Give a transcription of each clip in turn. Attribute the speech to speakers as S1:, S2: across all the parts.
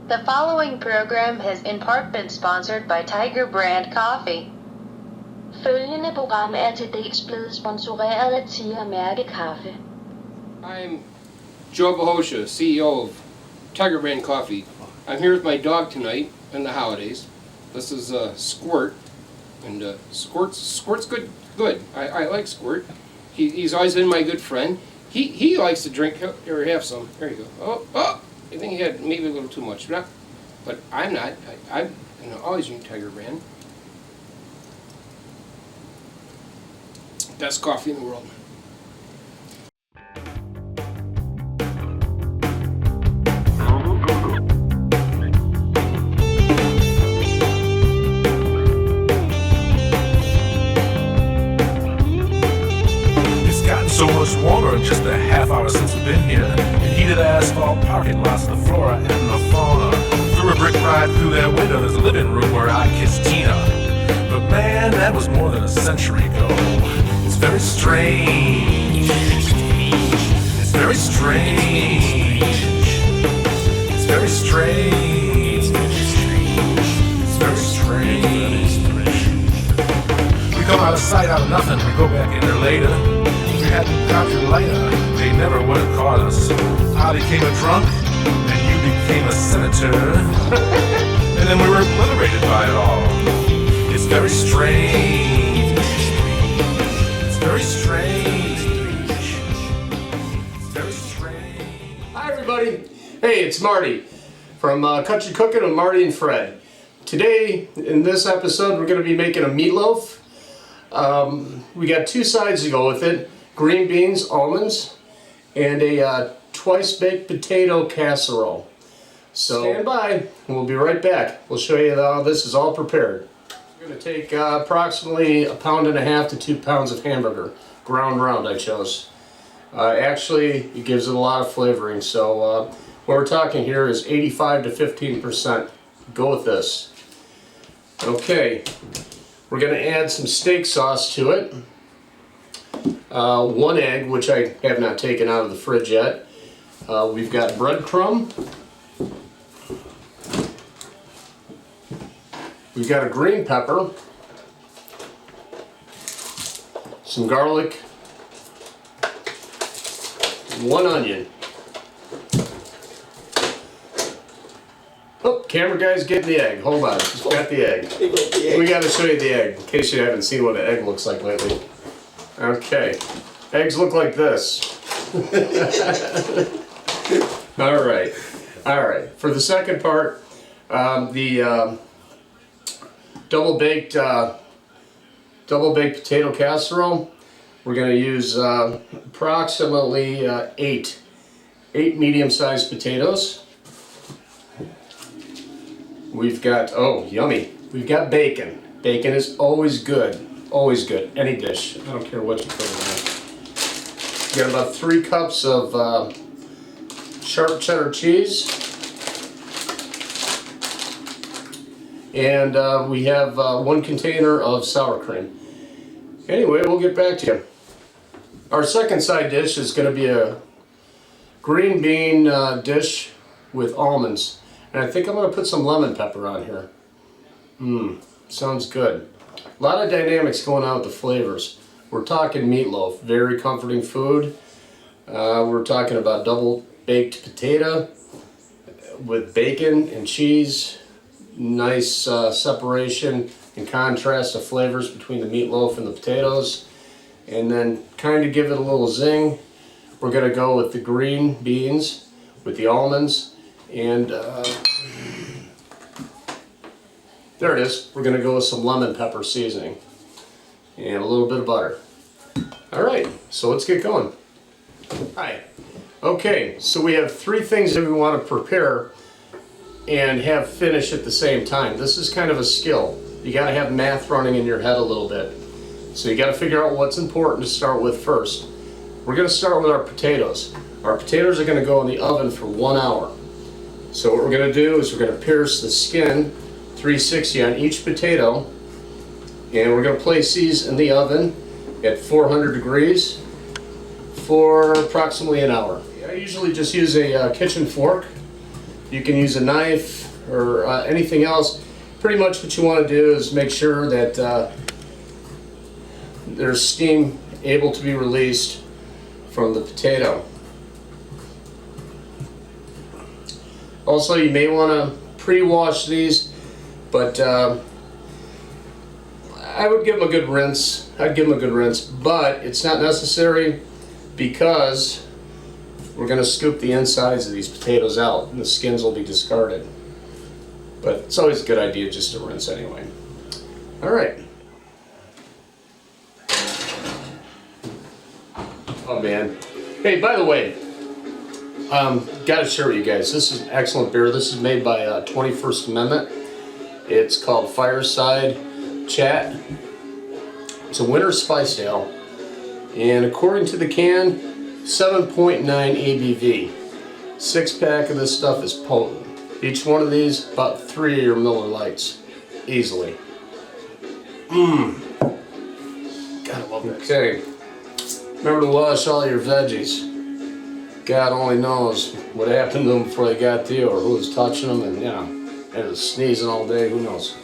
S1: The following program has in part been sponsored by Tiger Brand Coffee.
S2: Følgende program er til dels blevet sponsoreret af Tiger Mærke Kaffe.
S3: I'm Joe Bohosha, CEO of Tiger Brand Coffee. I'm here with my dog tonight in the holidays. This is Squirt, and Squirt's good. I like Squirt. He's always been my good friend. He likes to drink or have some. There you go. Oh! I think he had maybe a little too much, but I'm not. I always drink Tiger Brand. Best coffee in the world.
S4: So much warmer in just a half hour since we've been here. In heated asphalt parking lots, the flora and the fauna. Through a brick ride through that window, there's a living room where I kissed Tina. But man, that was more than a century ago. It's very strange. It's very strange. It's very strange. It's very strange. We come out of sight, out of nothing. We go back in there later. We hadn't got your lighter, they never would have caught us. I became a drunk, and you became a senator. And then we were obliterated by it all. It's very strange. It's very strange. It's very strange.
S3: Hi everybody. Hey, it's Marty from Country Cooking with Marty and Fred. Today, in this episode, we're going to be making a meatloaf. We got two sides to go with it. Green beans, almonds, and a twice-baked potato casserole. So stand by, and we'll be right back. We'll show you how this is all prepared. We're going to take approximately 1.5 pounds to 2 pounds of hamburger. Ground round I chose. Actually, it gives it a lot of flavoring, so what we're talking here is 85 to 15%. Go with this. Okay, we're going to add some steak sauce to it. 1 egg, which I have not taken out of the fridge yet. We've got breadcrumb. We've got a green pepper. Some garlic. 1 onion. Oh, camera guy's getting the egg. Hold on, he's got the egg. We got to show you the egg, in case you haven't seen what an egg looks like lately. Okay, eggs look like this. All right. For the second part, the double-baked potato casserole, we're going to use approximately 8 medium-sized potatoes. We've got, oh, yummy. We've got bacon. Bacon is always good. Always good. Any dish. I don't care what you put in there. We got about 3 cups of sharp cheddar cheese. And we have 1 container of sour cream. Anyway, we'll get back to you. Our second side dish is going to be a green bean dish with almonds. And I think I'm going to put some lemon pepper on here. Sounds good. A lot of dynamics going on with the flavors. We're talking meatloaf, very comforting food. We're talking about double-baked potato with bacon and cheese. Nice separation and contrast of flavors between the meatloaf and the potatoes. And then kind of give it a little zing. We're going to go with the green beans, with the almonds, and there it is. We're going to go with some lemon pepper seasoning and a little bit of butter. Alright, so let's get going. Hi. Okay, so we have 3 things that we want to prepare and have finish at the same time. This is kind of a skill. You got to have math running in your head a little bit. So you got to figure out what's important to start with first. We're going to start with our potatoes. Our potatoes are going to go in the oven for 1 hour. So what we're going to do is we're going to pierce the skin 360 on each potato, and we're going to place these in the oven at 400 degrees for approximately an hour. I usually just use a kitchen fork You can use a knife or anything else. Pretty much what you want to do is make sure that there's steam able to be released from the potato. Also, you may want to pre-wash these, but I would give them a good rinse. I'd give them a good rinse, but it's not necessary because we're going to scoop the insides of these potatoes out and the skins will be discarded. But it's always a good idea just to rinse anyway. All right. Oh man. Hey, by the way, got to share with you guys. This is excellent beer. This is made by 21st Amendment. It's called Fireside Chat. It's a winter spiced ale, and according to the can, 7.9 ABV. 6-pack of this stuff is potent. Each one of these about 3 of your Miller Lights, easily. Gotta love it. Okay. Remember to wash all your veggies. God only knows what happened to them before they got to you, or who was touching them, and they was sneezing all day. Who knows?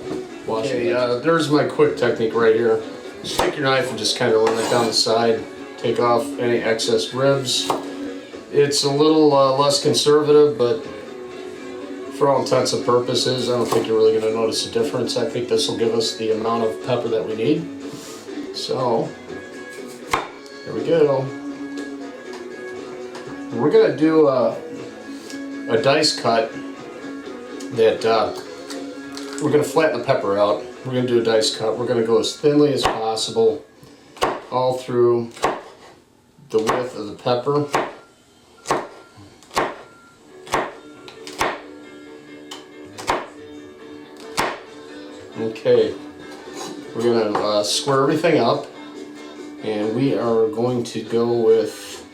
S3: Okay, there's my quick technique right here. Just take your knife and just kind of run it down the side. Take off any excess ribs. It's a little less conservative, but for all intents and purposes, I don't think you're really going to notice a difference. I think this will give us the amount of pepper that we need. So, here we go. We're going to do a dice cut that we're going to flatten the pepper out. We're going to do a dice cut. We're going to go as thinly as possible all through the width of the pepper. Okay, we're going to square everything up, and we are going to go with,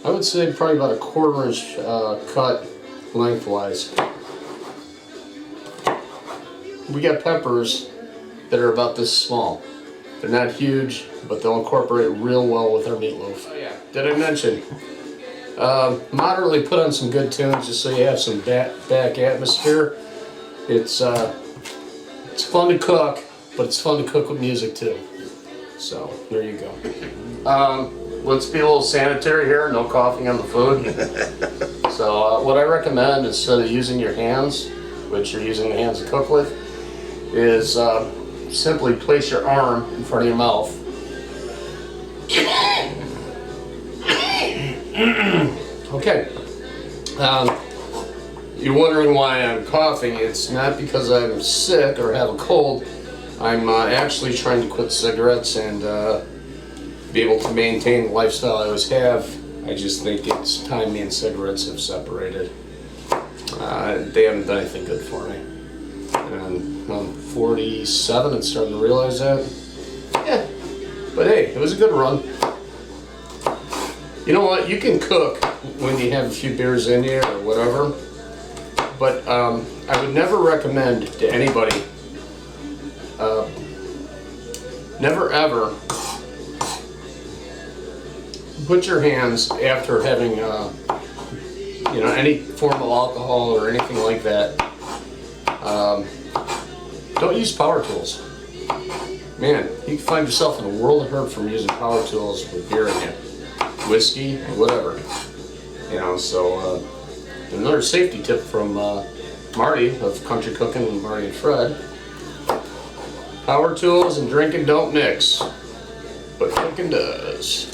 S3: I would say, probably about a 1/4 inch cut lengthwise. We got peppers that are about this small. They're not huge, but they'll incorporate real well with our meatloaf. Oh yeah, did I mention? Moderately put on some good tunes just so you have some back atmosphere. It's fun to cook, but it's fun to cook with music too. So there you go. Let's be a little sanitary here. No coughing on the food. So what I recommend, instead of using your hands, which you're using the hands to cook with, is simply place your arm in front of your mouth. Okay. You're wondering why I'm coughing. It's not because I'm sick or have a cold. I'm actually trying to quit cigarettes and be able to maintain the lifestyle I always have. I just think it's time me and cigarettes have separated. They haven't done anything good for me. And I'm 47 and starting to realize that. Yeah, but hey, it was a good run. You know what? You can cook when you have a few beers in you or whatever. But I would never recommend to anybody, never ever put your hands after having, any form of alcohol or anything like that. Don't use power tools. Man, you can find yourself in a world of hurt from using power tools with beer in it, whiskey, whatever. So. Another safety tip from Marty of Country Cooking with Marty and Fred. Power tools and drinking don't mix, but cooking does.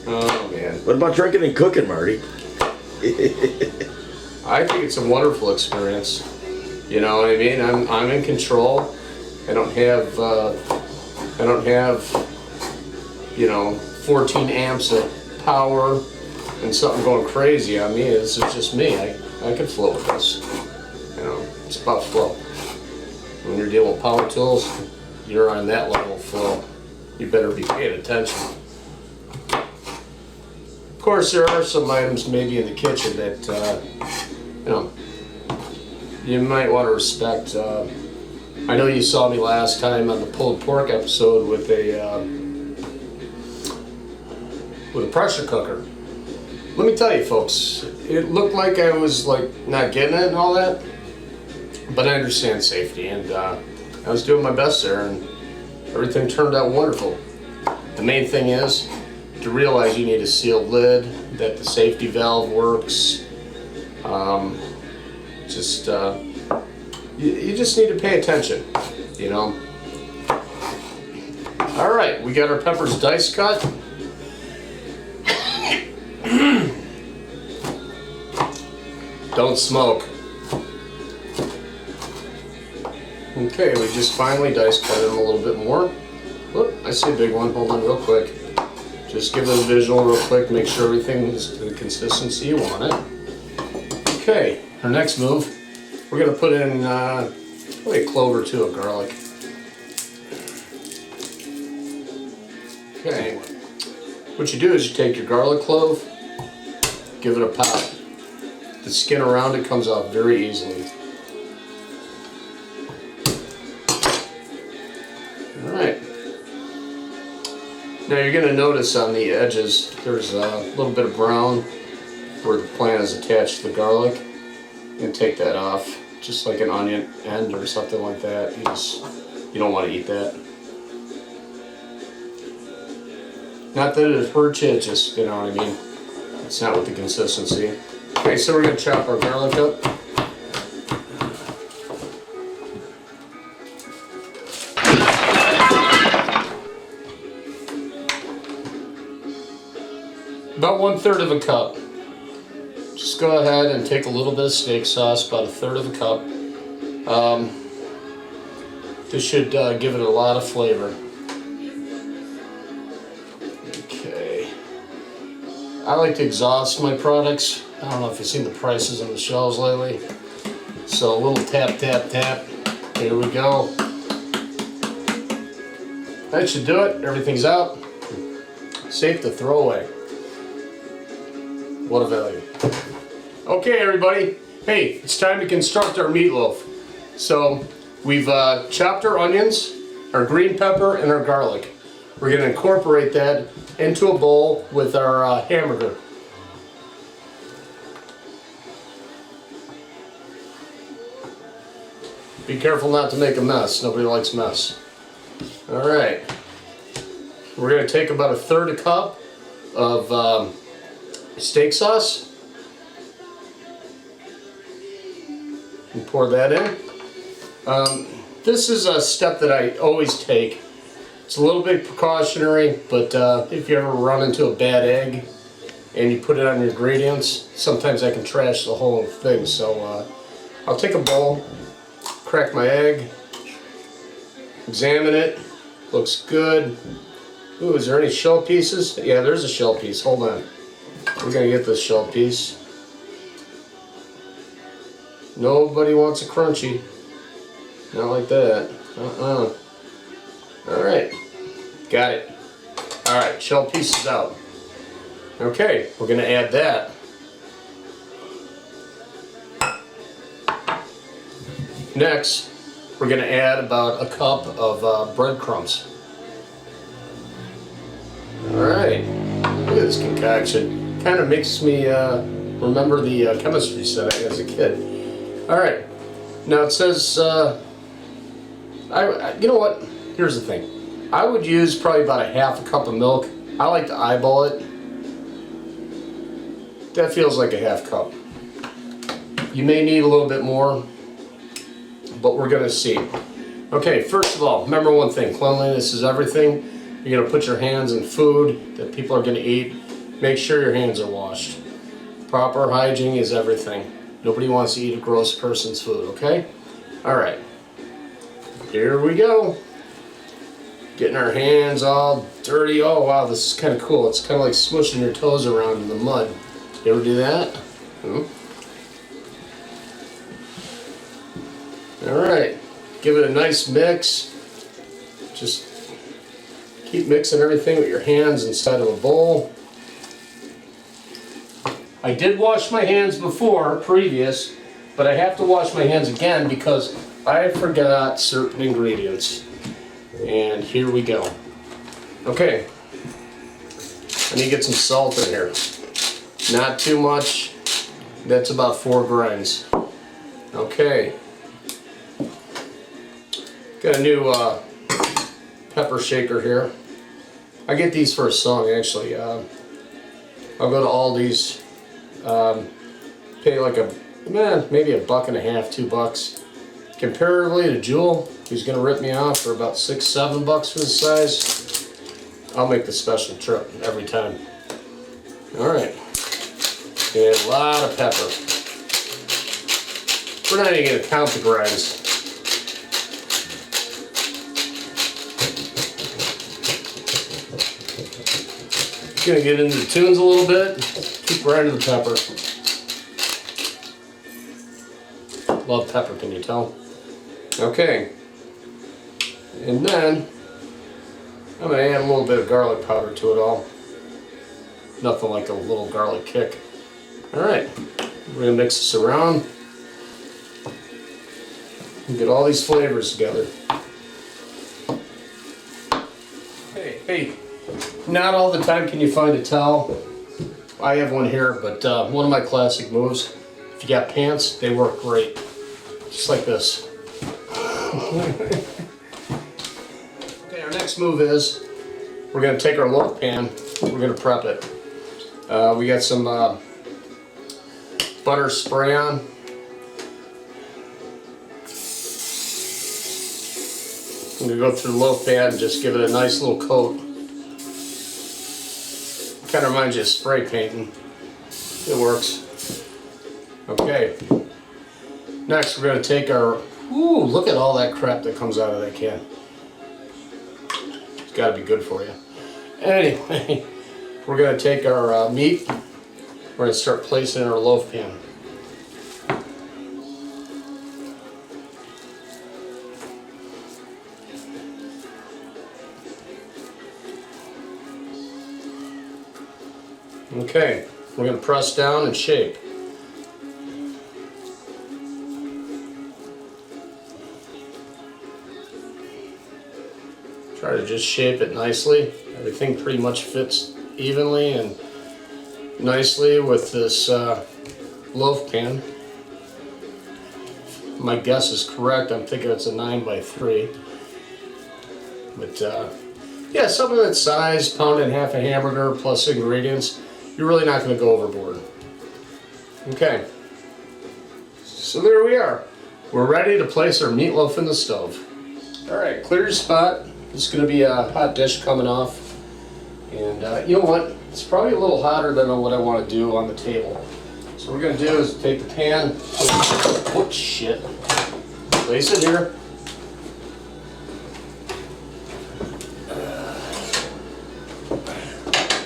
S3: Oh man.
S5: What about drinking and cooking, Marty?
S3: I think it's a wonderful experience. You know what I mean? I'm in control. I don't have 14 amps of power and something going crazy on me. This is just me. I can flow with this. It's about flow. When you're dealing with power tools, you're on that level of flow. You better be paying attention. Of course, there are some items maybe in the kitchen that you might want to respect. I know you saw me last time on the pulled pork episode with a pressure cooker. Let me tell you folks, it looked like I was like not getting it and all that, but I understand safety, and I was doing my best there, and everything turned out wonderful. The main thing is to realize you need a sealed lid, that the safety valve works. You just need to pay attention, you know. All right, we got our peppers dice cut. Don't smoke. Okay, we just finally dice cut them a little bit more. Whoop, I see a big one. Hold on real quick. Just give it a visual real quick, make sure everything is the consistency you want it. Okay, our next move, we're gonna put in probably a clove or two of garlic. Okay, what you do is you take your garlic clove, give it a pop. The skin around it comes off very easily. Alright. Now you're going to notice on the edges there's a little bit of brown where the plant is attached to the garlic. You can take that off, just like an onion end or something like that. You don't want to eat that. Not that it hurts you, it's just, you know what I mean, it's not with the consistency. Okay, so we're going to chop our garlic up. About 1/3 of a cup. Just go ahead and take a little bit of steak sauce, about 1/3 of a cup. This should give it a lot of flavor. Okay. I like to exhaust my products. I don't know if you've seen the prices on the shelves lately. So a little tap, tap, tap. Here we go. That should do it. Everything's out. Safe to throw away. What a value. Okay, everybody. Hey, it's time to construct our meatloaf. So we've chopped our onions, our green pepper, and our garlic. We're going to incorporate that into a bowl with our hamburger. Be careful not to make a mess. Nobody likes mess. All right. We're going to take about 1/3 cup of steak sauce and pour that in. This is a step that I always take. It's a little bit precautionary, but if you ever run into a bad egg and you put it on your ingredients, sometimes I can trash the whole thing. So I'll take a bowl, crack my egg, examine it, looks good. Ooh, is there any shell pieces? Yeah, there's a shell piece. Hold on. We're gonna get this shell piece. Nobody wants a crunchy. Not like that. Alright. Got it. Alright, shell piece is out. Okay, we're gonna add that. Next, we're gonna add about a cup of breadcrumbs. Alright. Look at this concoction. Kind of makes me remember the chemistry set I had as a kid. Alright, now it says, you know what, here's the thing. I would use probably about 1/2 cup of milk. I like to eyeball it. That feels like 1/2 cup. You may need a little bit more, but we're going to see. Okay, first of all, remember one thing, cleanliness is everything. You're going to put your hands in food that people are going to eat. Make sure your hands are washed. Proper hygiene is everything. Nobody wants to eat a gross person's food, okay? Alright. Here we go. Getting our hands all dirty. Oh wow, this is kind of cool. It's kind of like smushing your toes around in the mud. You ever do that? Alright. Give it a nice mix. Just keep mixing everything with your hands inside of a bowl. I did wash my hands before, previous, but I have to wash my hands again because I forgot certain ingredients. And here we go. Okay, I need to get some salt in here. Not too much. That's about 4 grinds. Okay. Got a new pepper shaker here. I get these for a song actually. I'll go to Aldi's, pay like maybe $1.50, $2. Comparatively to Jewel, who's gonna rip me off for about $6, $7 for the size, I'll make the special trip every time. All right, and a lot of pepper. We're not even gonna count the grinds. Gonna get into the tunes a little bit. Keep grinding the pepper. Love pepper, can you tell? Okay. And then I'm gonna add a little bit of garlic powder to it all. Nothing like a little garlic kick. All right. We're gonna mix this around and get all these flavors together. Hey. Not all the time can you find a towel. I have one here, but one of my classic moves, if you got pants, they work great. Just like this. Okay, our next move is, we're gonna take our loaf pan, we're gonna prep it. We got some butter spray on. I'm gonna go through the loaf pan and just give it a nice little coat. Kind of reminds you of spray painting. It works. Okay. Next, we're going to take our... Ooh, look at all that crap that comes out of that can. It's got to be good for you. Anyway, we're going to take our meat. We're going to start placing it in our loaf pan. Okay, we're going to press down and shape. Try to just shape it nicely. Everything pretty much fits evenly and nicely with this loaf pan. My guess is correct. I'm thinking it's a 9x3. But yeah, something that size, pound and a half a hamburger plus ingredients. You're really not going to go overboard. Okay, so there we are. We're ready to place our meatloaf in the stove. All right, clear your spot. It's going to be a hot dish coming off. And you know what? It's probably a little hotter than what I want to do on the table. So what we're going to do is take the pan, oh shit, place it here.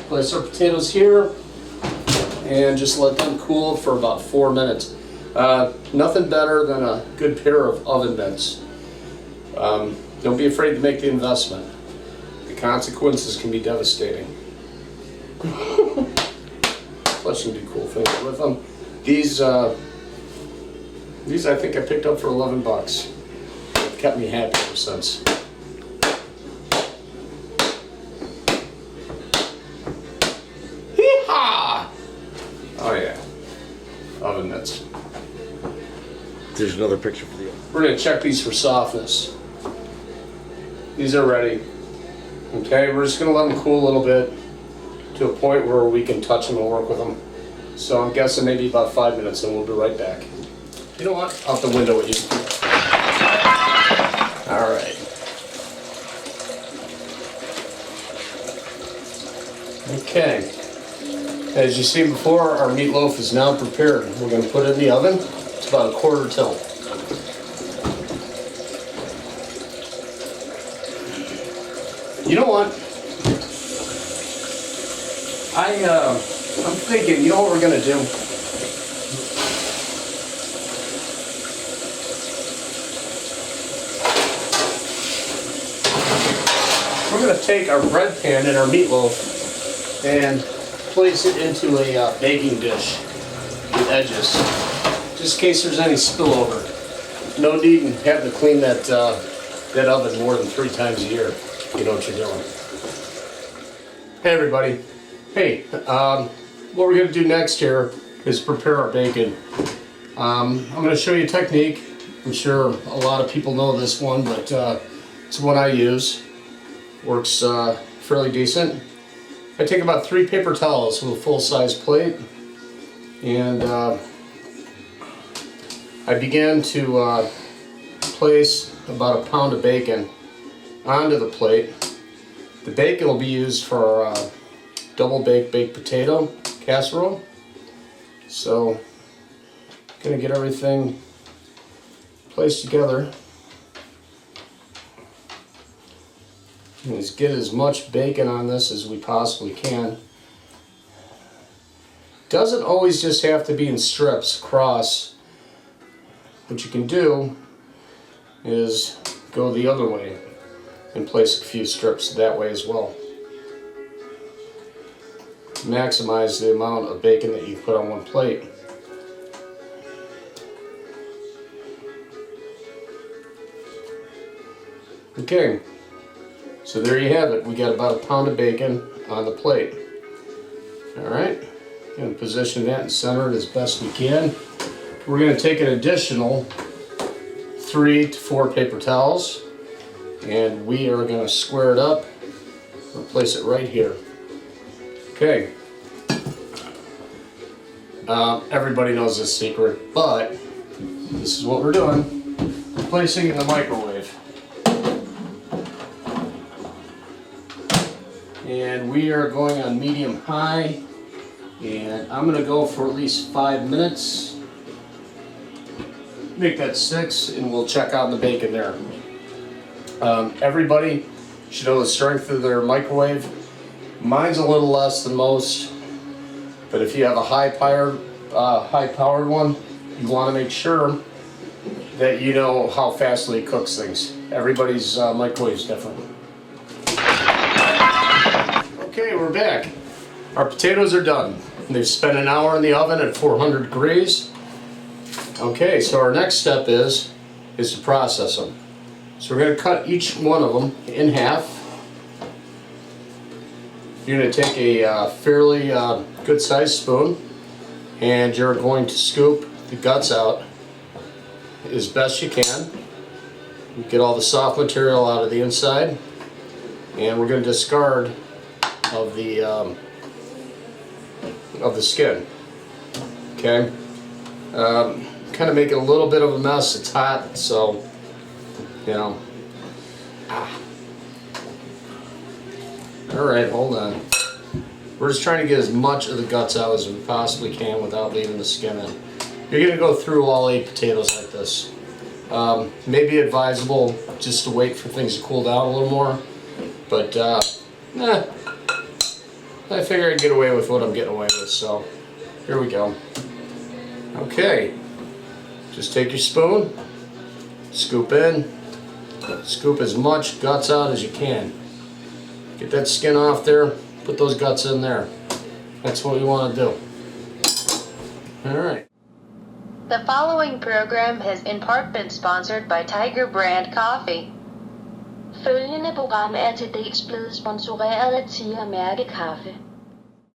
S3: Place our potatoes here and just let them cool for about 4 minutes. Nothing better than a good pair of oven mitts. Don't be afraid to make the investment. The consequences can be devastating. Plus you can do cool things with them. These I think I picked up for $11. They've kept me happy ever since. Oh yeah, oven mitts.
S5: There's another picture for you.
S3: We're going to check these for softness. These are ready. Okay, we're just going to let them cool a little bit to a point where we can touch them and work with them. So I'm guessing maybe about 5 minutes and we'll be right back. You know what? Out the window with you. All right. Okay. As you see before, our meatloaf is now prepared. We're going to put it in the oven. It's about a quarter till. You know what? I'm thinking, you know what we're going to do? We're going to take our bread pan and our meatloaf and place it into a baking dish with edges, just in case there's any spillover. No need in having to clean that oven more than 3 times a year. You know what you're doing. Hey everybody. Hey, what we're going to do next here is prepare our bacon. I'm going to show you a technique. I'm sure a lot of people know this one, but it's one I use. Works fairly decent. I take about 3 paper towels with a full-size plate, and I begin to place about a pound of bacon onto the plate. The bacon will be used for double baked potato casserole. So, gonna get everything placed together. And let's get as much bacon on this as we possibly can. Doesn't always just have to be in strips across. What you can do is go the other way and place a few strips that way as well. Maximize the amount of bacon that you put on one plate. Okay, so there you have it. We got about a pound of bacon on the plate. Alright, going to position that and center it as best we can. We're going to take an additional 3 to 4 paper towels, and we are going to square it up and place it right here. Okay. Everybody knows this secret, but this is what we're doing. We're placing it in the microwave. And we are going on medium high, and I'm going to go for at least 5 minutes. Make that 6, and we'll check on the bacon there. Everybody should know the strength of their microwave. Mine's a little less than most, but if you have a high-powered one, you want to make sure that you know how fastly it cooks things. Everybody's microwave's different. Okay, we're back. Our potatoes are done. They've spent an hour in the oven at 400 degrees. Okay, so our next step is to process them. So we're going to cut each one of them in half. You're going to take a fairly good sized spoon, and you're going to scoop the guts out as best you can. Get all the soft material out of the inside, and we're going to discard of the skin. Okay. Kind of make it a little bit of a mess. It's hot, so you know. Alright, hold on. We're just trying to get as much of the guts out as we possibly can without leaving the skin in. You're going to go through all 8 potatoes like this. Maybe advisable just to wait for things to cool down a little more, but I figure I'd get away with what I'm getting away with, so here we go. Okay, just take your spoon, scoop in, scoop as much guts out as you can. Get that skin off there, put those guts in there. That's what we want to do. Alright.
S1: The following program has in part been sponsored by Tiger Brand Coffee.
S2: Følgende program er til dels blevet sponsoreret af Tiger Mærke Kaffe.